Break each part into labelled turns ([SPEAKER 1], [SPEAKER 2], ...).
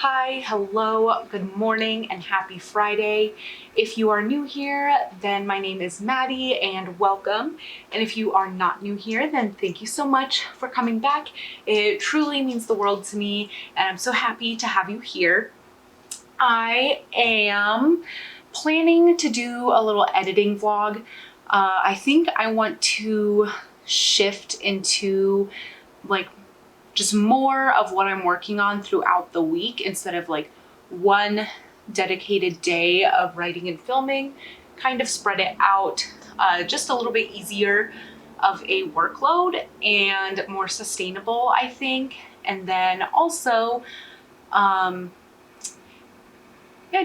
[SPEAKER 1] Hi, hello, good morning, and happy Friday. If you are new here, then my name is Maddie and welcome. And if you are not new here, then thank you so much for coming back. It truly means the world to me, and I'm so happy to have you here. I am planning to do a little editing vlog. I think I want to shift into like just more of what I'm working on throughout the week instead of like one dedicated day of writing and filming, kind of spread it out, just a little bit easier of a workload and more sustainable, I think. And then also, yeah,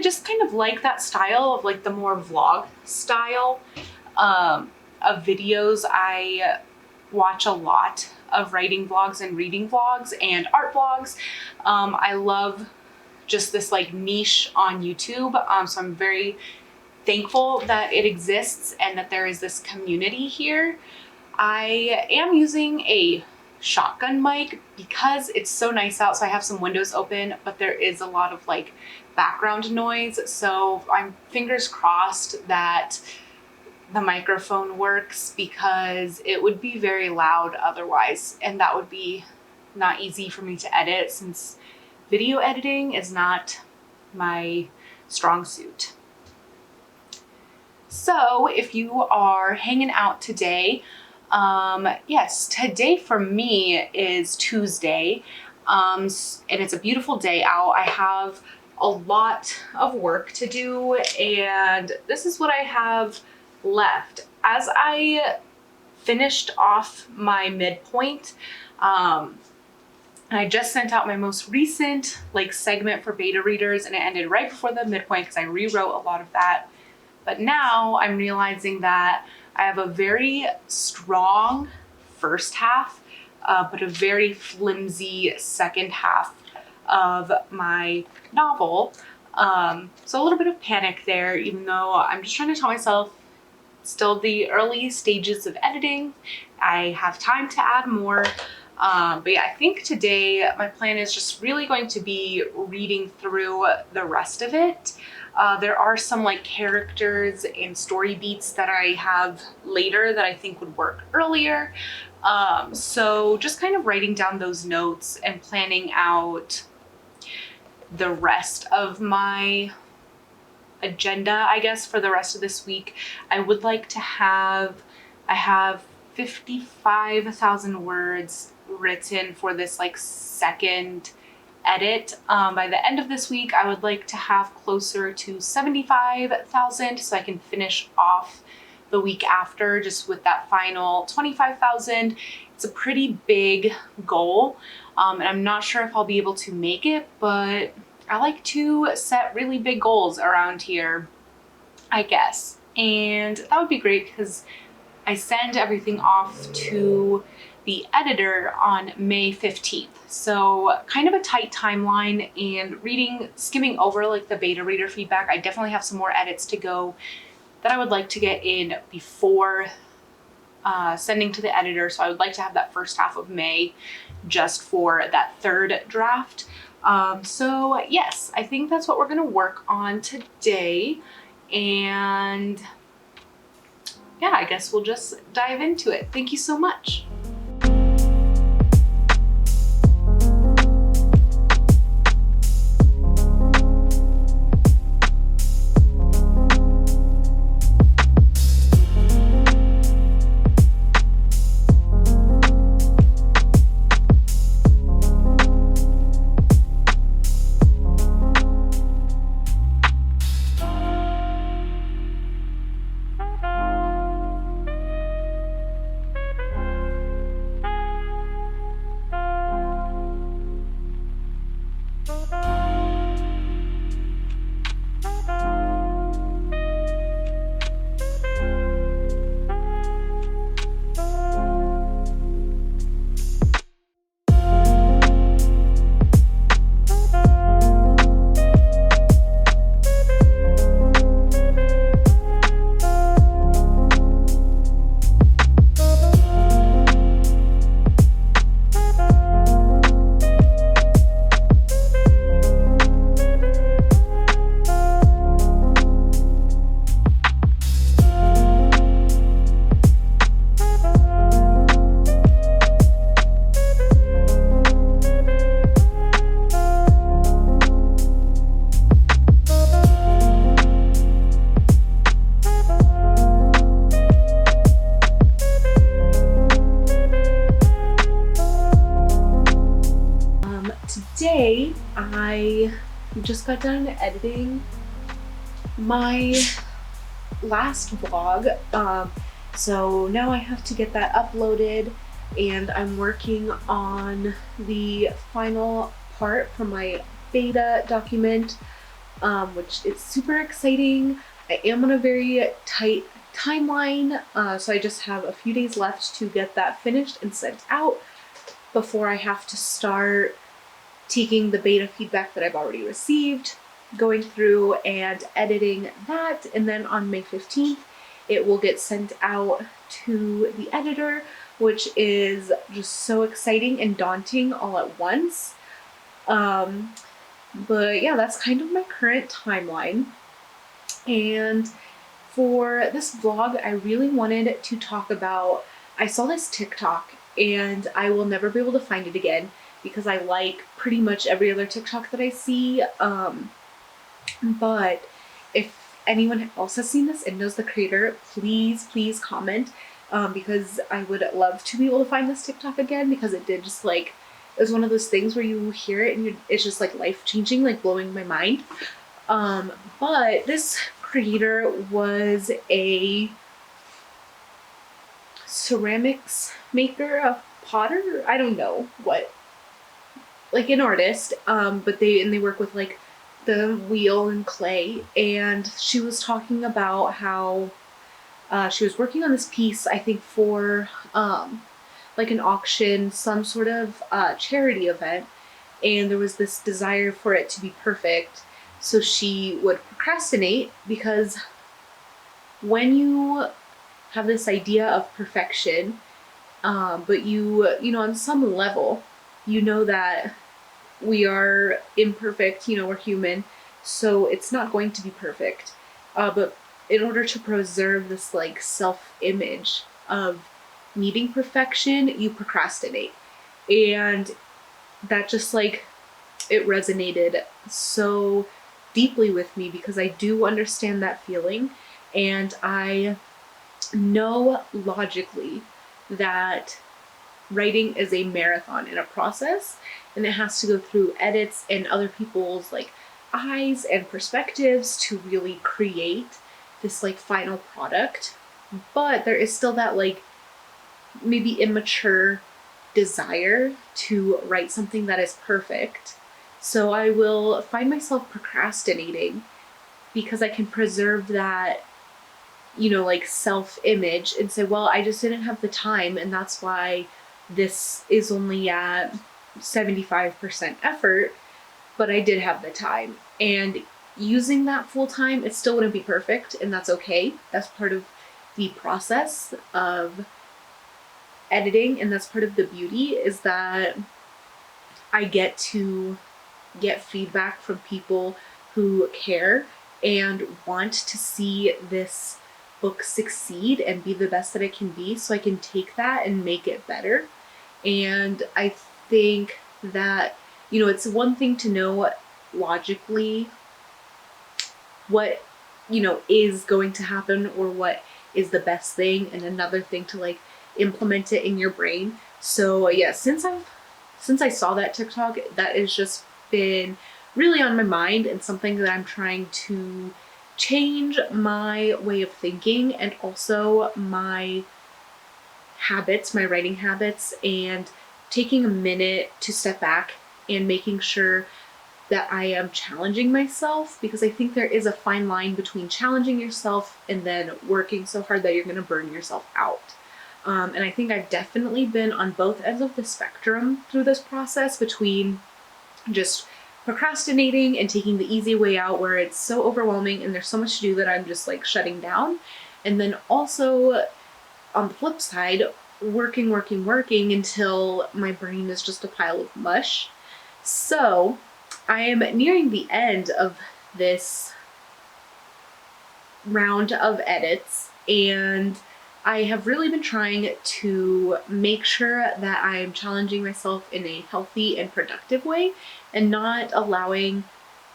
[SPEAKER 1] just kind of like that style of like the more vlog style of videos. I watch a lot of writing vlogs and reading vlogs and art vlogs. I love just this like niche on YouTube. So I'm very thankful that it exists and that there is this community here. I am using a shotgun mic because it's so nice out. So I have some windows open, but there is a lot of like background noise. So I'm fingers crossed that the microphone works, because it would be very loud otherwise, and that would be not easy for me to edit since video editing is not my strong suit. So if you are hanging out today, yes, today for me is Tuesday, and it's a beautiful day out. I have a lot of work to do, and this is what I have left. As I finished off my midpoint, and I just sent out my most recent like segment for beta readers, and it ended right before the midpoint because I rewrote a lot of that. But now I'm realizing that I have a very strong first half, but a very flimsy second half of my novel. So a little bit of panic there, even though I'm just trying to tell myself still the early stages of editing. I have time to add more. But yeah, I think today my plan is just really going to be reading through the rest of it. There are some like characters and story beats that I have later that I think would work earlier. So just kind of writing down those notes and planning out the rest of my agenda, I guess, for the rest of this week. I would like to I have 55,000 words written for this like second edit. By the end of this week, I would like to have closer to 75,000 so I can finish off the week after just with that final 25,000. It's a pretty big goal, and I'm not sure if I'll be able to make it, but I like to set really big goals around here, I guess. And that would be great because I send everything off to the editor on May 15th. So kind of a tight timeline, and skimming over like the beta reader feedback, I definitely have some more edits to go that I would like to get in before sending to the editor. So I would like to have that first half of May just for that third draft. So yes, I think that's what we're going to work on today. And yeah, I guess we'll just dive into it. Thank you so much. today I just got done editing my last vlog. So now I have to get that uploaded, and I'm working on the final part for my beta document, which is super exciting. I am on a very tight timeline, so I just have a few days left to get that finished and sent out before I have to start taking the beta feedback that I've already received, going through and editing that, and then on May 15th it will get sent out to the editor, which is just so exciting and daunting all at once. But yeah, that's kind of my current timeline. And for this vlog, I really wanted to talk about, I saw this TikTok and I will never be able to find it again because I like pretty much every other TikTok that I see. But if anyone else has seen this and knows the creator, please comment, because I would love to be able to find this TikTok again, because it did just like, it was one of those things where you hear it and it's just like life-changing, like blowing my mind. But this creator was a ceramics maker, a potter, I don't know what, like an artist, but they work with like the wheel and clay. And she was talking about how she was working on this piece, I think for like an auction, some sort of charity event, and there was this desire for it to be perfect. So she would procrastinate, because when you have this idea of perfection, but you know, on some level, you know that we are imperfect, you know, we're human, so it's not going to be perfect. But in order to preserve this like self-image of needing perfection, you procrastinate. And that just like, it resonated so deeply with me, because I do understand that feeling, and I know logically that writing is a marathon and a process, and it has to go through edits and other people's like eyes and perspectives to really create this like final product. But there is still that like maybe immature desire to write something that is perfect. So I will find myself procrastinating because I can preserve that, you know, like self-image, and say, well, I just didn't have the time, and that's why this is only at 75% effort, but I did have the time. And using that full time, it still wouldn't be perfect, and that's okay. That's part of the process of editing, and that's part of the beauty, is that I get to get feedback from people who care and want to see this book succeed and be the best that it can be, so I can take that and make it better. And I think that, you know, it's one thing to know logically what, you know, is going to happen or what is the best thing, and another thing to like implement it in your brain. So yeah, since I saw that TikTok, that has just been really on my mind, and something that I'm trying to change my way of thinking, and also my habits, my writing habits, and taking a minute to step back and making sure that I am challenging myself, because I think there is a fine line between challenging yourself and then working so hard that you're going to burn yourself out. And I think I've definitely been on both ends of the spectrum through this process, between just procrastinating and taking the easy way out where it's so overwhelming and there's so much to do that I'm just like shutting down. And then also on the flip side, working until my brain is just a pile of mush. So I am nearing the end of this round of edits, and I have really been trying to make sure that I'm challenging myself in a healthy and productive way, and not allowing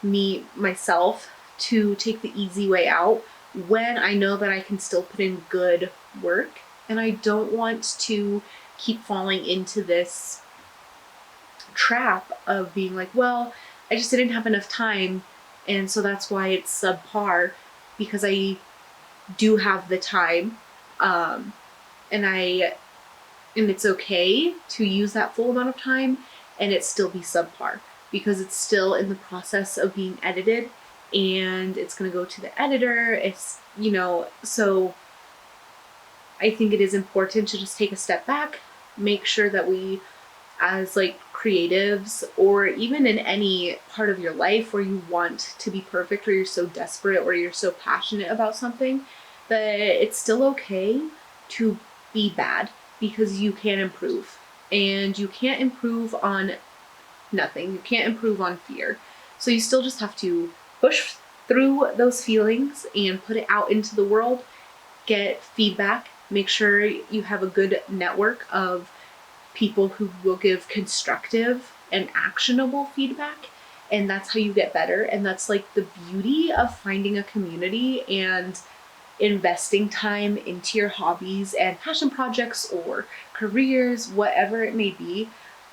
[SPEAKER 1] myself to take the easy way out when I know that I can still put in good work. And I don't want to keep falling into this trap of being like, well, I just didn't have enough time, and so that's why it's subpar, because I do have the time, and it's okay to use that full amount of time and it still be subpar, because it's still in the process of being edited and it's going to go to the editor. It's, so I think it is important to just take a step back, make sure that we, as like creatives, or even in any part of your life where you want to be perfect, or you're so desperate, or you're so passionate about something, that it's still okay to be bad, because you can improve. And you can't improve on nothing. You can't improve on fear. So you still just have to push through those feelings and put it out into the world, get feedback, make sure you have a good network of people who will give constructive and actionable feedback. And that's how you get better. And that's like the beauty of finding a community and investing time into your hobbies and passion projects or careers, whatever it may be.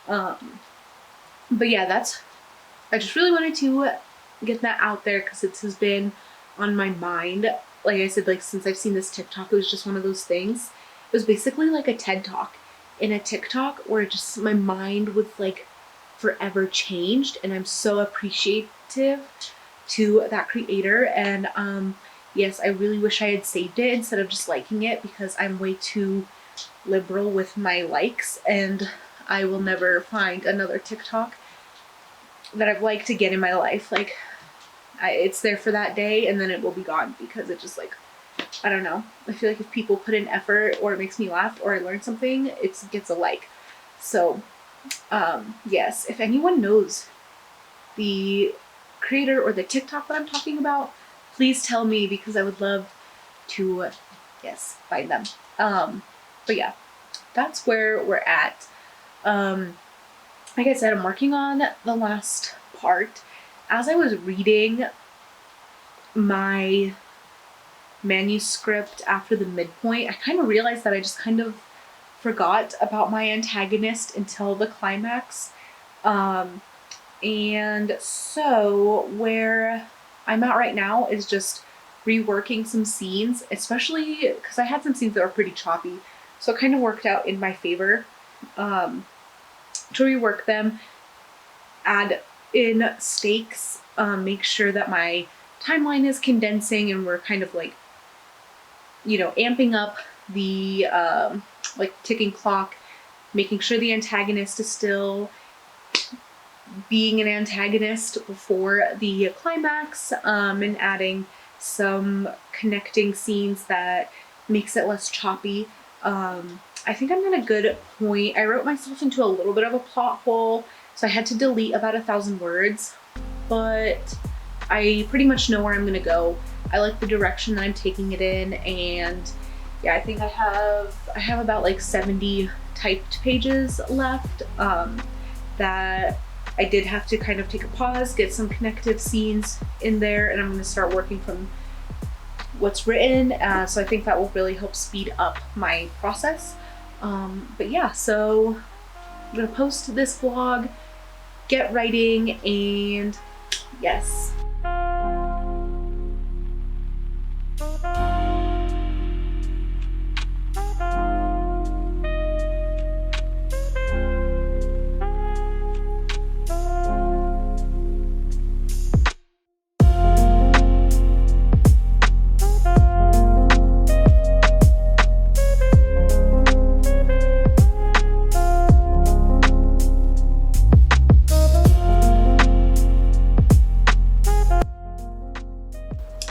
[SPEAKER 1] But yeah, I just really wanted to get that out there, because it has been on my mind. Like I said, like since I've seen this TikTok, it was just one of those things. It was basically like a TED Talk in a TikTok, where just my mind was like forever changed, and I'm so appreciative to that creator. And yes, I really wish I had saved it instead of just liking it, because I'm way too liberal with my likes, and I will never find another TikTok that I've liked again in my life. Like, it's there for that day and then it will be gone, because it just like, I don't know. I feel like if people put in effort, or it makes me laugh, or I learn something, it gets a like. So, yes, if anyone knows the creator or the TikTok that I'm talking about, please tell me, because I would love to, yes, find them. But yeah, that's where we're at. Like I said, I'm working on the last part. As I was reading my manuscript after the midpoint, I kind of realized that I just kind of forgot about my antagonist until the climax. And so where I'm at right now is just reworking some scenes, especially because I had some scenes that were pretty choppy. So it kind of worked out in my favor to rework them, add in stakes, make sure that my timeline is condensing, and we're kind of like, amping up the like ticking clock, making sure the antagonist is still being an antagonist before the climax, and adding some connecting scenes that makes it less choppy. I think I'm at a good point. I wrote myself into a little bit of a plot hole, so I had to delete about 1,000 words, but I pretty much know where I'm gonna go. I like the direction that I'm taking it in, and yeah, I think I have about like 70 typed pages left, that I did have to kind of take a pause, get some connective scenes in there, and I'm gonna start working from what's written. So I think that will really help speed up my process. But yeah, so I'm gonna post this vlog, get writing, and yes.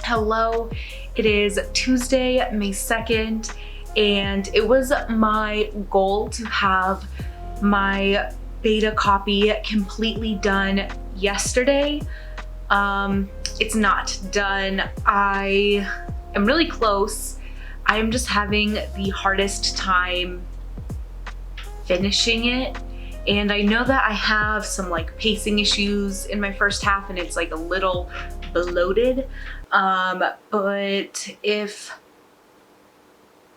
[SPEAKER 1] Hello, it is Tuesday, May 2nd, and it was my goal to have my beta copy completely done yesterday. It's not done. I am really close. I am just having the hardest time finishing it. And I know that I have some like pacing issues in my first half, and it's like a little bloated. But if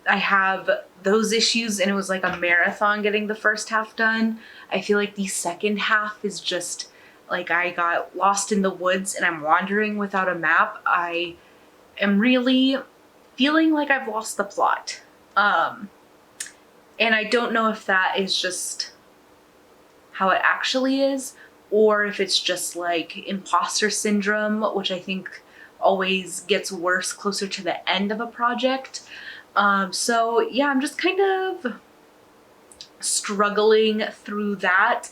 [SPEAKER 1] I have those issues, and it was like a marathon getting the first half done. I feel like the second half is just like I got lost in the woods and I'm wandering without a map. I am really feeling like I've lost the plot. And I don't know if that is just how it actually is, or if it's just like imposter syndrome, which I think always gets worse closer to the end of a project. So yeah, I'm just kind of struggling through that,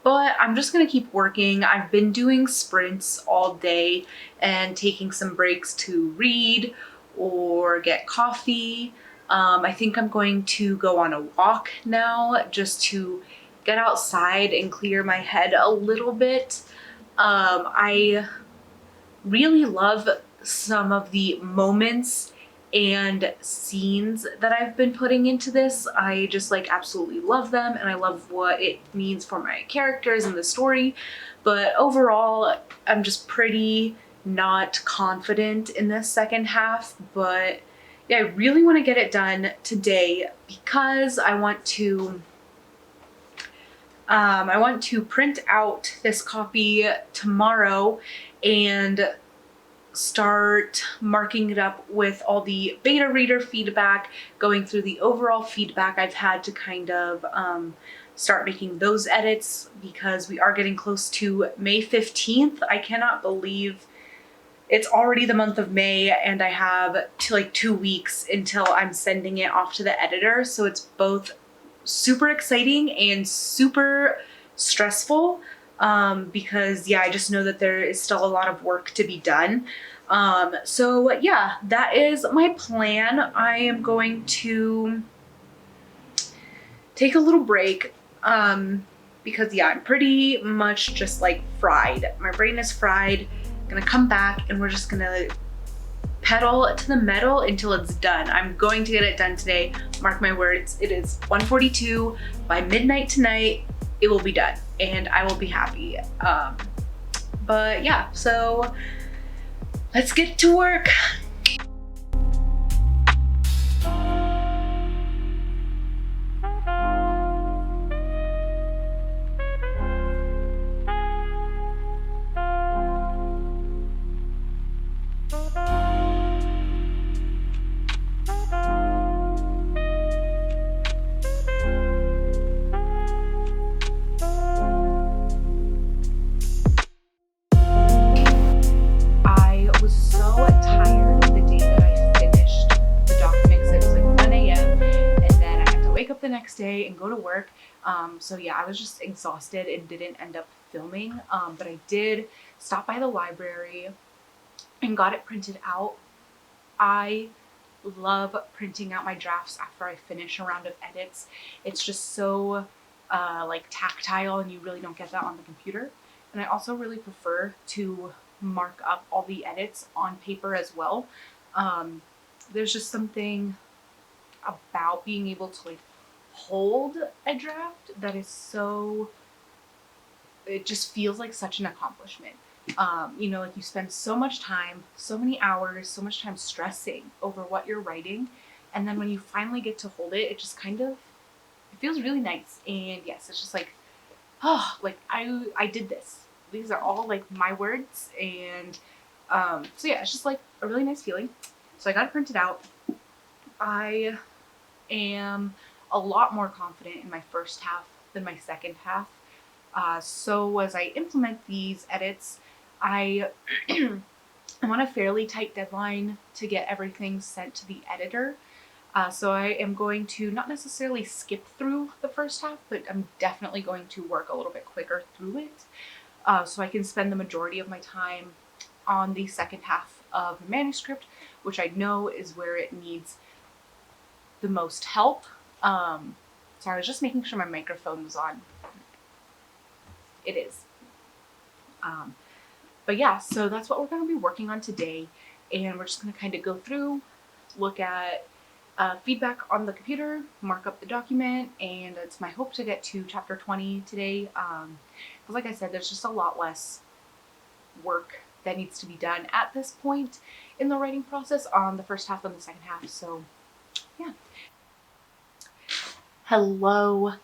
[SPEAKER 1] but I'm just gonna keep working. I've been doing sprints all day and taking some breaks to read or get coffee. I think I'm going to go on a walk now just to get outside and clear my head a little bit. I really love some of the moments and scenes that I've been putting into this. I just like absolutely love them, and I love what it means for my characters and the story. But overall, I'm just pretty not confident in this second half. But yeah, I really want to get it done today because I want to print out this copy tomorrow and start marking it up with all the beta reader feedback, going through the overall feedback I've had to kind of start making those edits, because we are getting close to May 15th. I cannot believe it's already the month of May and I have like 2 weeks until I'm sending it off to the editor. So it's both super exciting and super stressful. Because yeah, I just know that there is still a lot of work to be done. So yeah, that is my plan. I am going to take a little break, because yeah, I'm pretty much just like fried. My brain is fried. I'm gonna come back and we're just gonna pedal to the metal until it's done. I'm going to get it done today. Mark my words. It is 1:42. By midnight tonight, it will be done and I will be happy. But yeah, so let's get to work. Day and go to work. So yeah, I was just exhausted and didn't end up filming, but I did stop by the library and got it printed out. I love printing out my drafts after I finish a round of edits. It's just so like tactile, and you really don't get that on the computer. And I also really prefer to mark up all the edits on paper as well. There's just something about being able to like hold a draft that is so, it just feels like such an accomplishment. You know, like you spend so much time, so many hours, so much time stressing over what you're writing, and then when you finally get to hold it, it just kind of, it feels really nice. And yes, it's just like, oh, like I did this. These are all like my words. And so yeah, it's just like a really nice feeling. So I got it printed out. I am a lot more confident in my first half than my second half. So as I implement these edits, I'm on a fairly tight deadline to get everything sent to the editor. So I am going to not necessarily skip through the first half, but I'm definitely going to work a little bit quicker through it, so I can spend the majority of my time on the second half of the manuscript, which I know is where it needs the most help. Sorry, I was just making sure my microphone was on. It is. But yeah, so that's what we're going to be working on today. And we're just going to kind of go through, look at feedback on the computer, mark up the document, and it's my hope to get to chapter 20 today. Because like I said, there's just a lot less work that needs to be done at this point in the writing process on the first half and the second half. So yeah. Hello.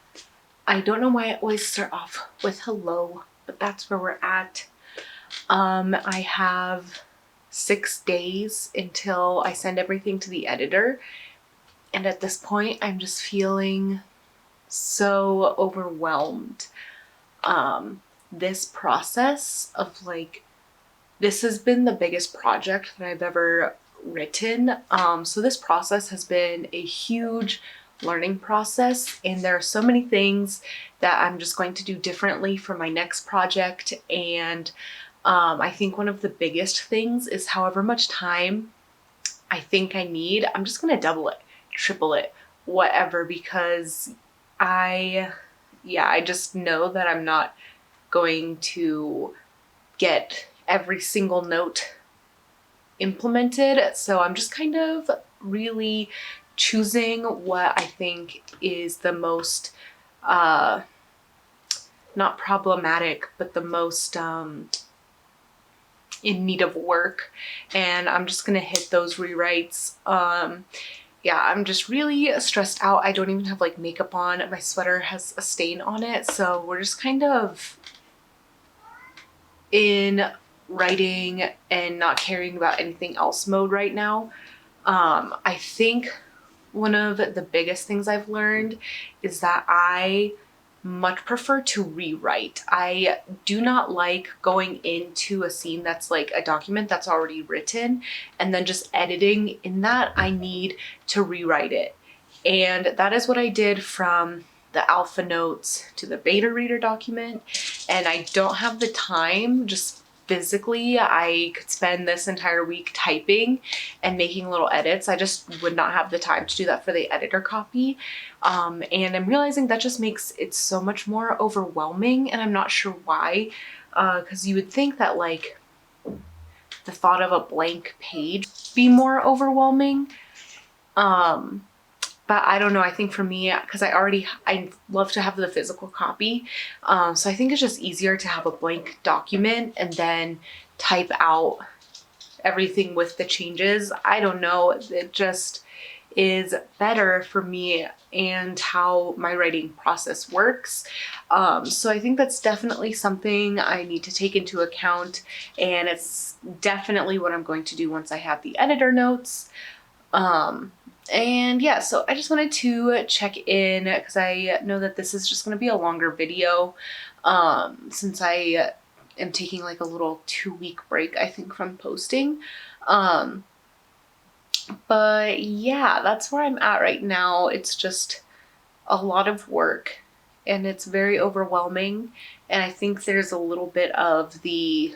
[SPEAKER 1] I don't know why I always start off with hello, but that's where we're at. I have 6 days until I send everything to the editor. And at this point, I'm just feeling so overwhelmed. This process of like, this has been the biggest project that I've ever written. So this process has been a huge learning process, and there are so many things that I'm just going to do differently for my next project. And I think one of the biggest things is however much time I think I need, I'm just gonna double it, triple it, whatever, because I just know that I'm not going to get every single note implemented. So I'm just kind of really choosing what I think is the most, not problematic, but the most in need of work. And I'm just gonna hit those rewrites. Yeah, I'm just really stressed out. I don't even have like makeup on. My sweater has a stain on it. So we're just kind of in writing and not caring about anything else mode right now. I think one of the biggest things I've learned is that I much prefer to rewrite. I do not like going into a scene that's like a document that's already written and then just editing in that. I need to rewrite it. And that is what I did from the alpha notes to the beta reader document. And I don't have the time, just physically. I could spend this entire week typing and making little edits. I just would not have the time to do that for the editor copy. And I'm realizing that just makes it so much more overwhelming, and I'm not sure why, because you would think that like the thought of a blank page would be more overwhelming. But I don't know, I think for me, because I love to have the physical copy. So I think it's just easier to have a blank document and then type out everything with the changes. I don't know, it just is better for me and how my writing process works. So I think that's definitely something I need to take into account. And it's definitely what I'm going to do once I have the editor notes. And yeah, so I just wanted to check in because I know that this is just going to be a longer video, since I am taking like a little 2-week break, I think, from posting. But yeah, that's where I'm at right now. It's just a lot of work and it's very overwhelming. And I think there's a little bit of the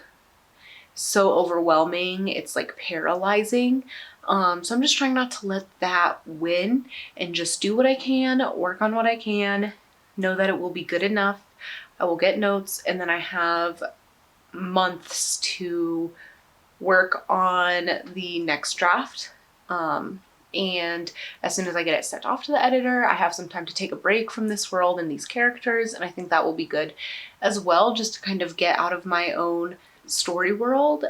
[SPEAKER 1] so overwhelming, it's like paralyzing. So I'm just trying not to let that win and just do what I can, work on what I can, know that it will be good enough. I will get notes, and then I have months to work on the next draft. And as soon as I get it sent off to the editor, I have some time to take a break from this world and these characters, and I think that will be good as well, just to kind of get out of my own story world.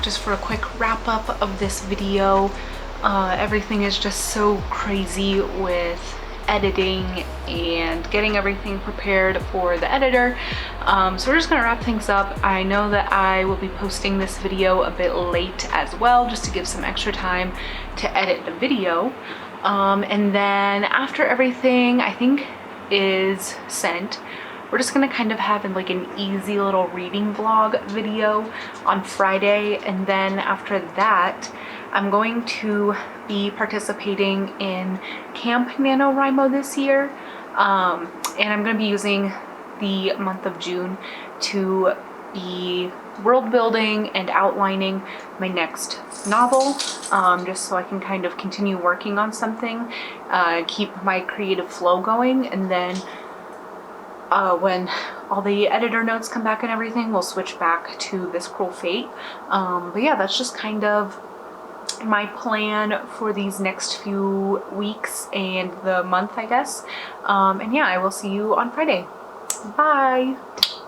[SPEAKER 1] Just for a quick wrap up of this video. Everything is just so crazy with editing and getting everything prepared for the editor. So we're just gonna wrap things up. I know that I will be posting this video a bit late as well, just to give some extra time to edit the video. And then after everything I think is sent, we're just gonna kind of have like an easy little reading vlog video on Friday. And then after that, I'm going to be participating in Camp NaNoWriMo this year. And I'm gonna be using the month of June to be world building and outlining my next novel, just so I can kind of continue working on something, keep my creative flow going, and then when all the editor notes come back and everything, we'll switch back to This Cruel Fate. But yeah, that's just kind of my plan for these next few weeks and the month, I guess. And yeah, I will see you on Friday. Bye.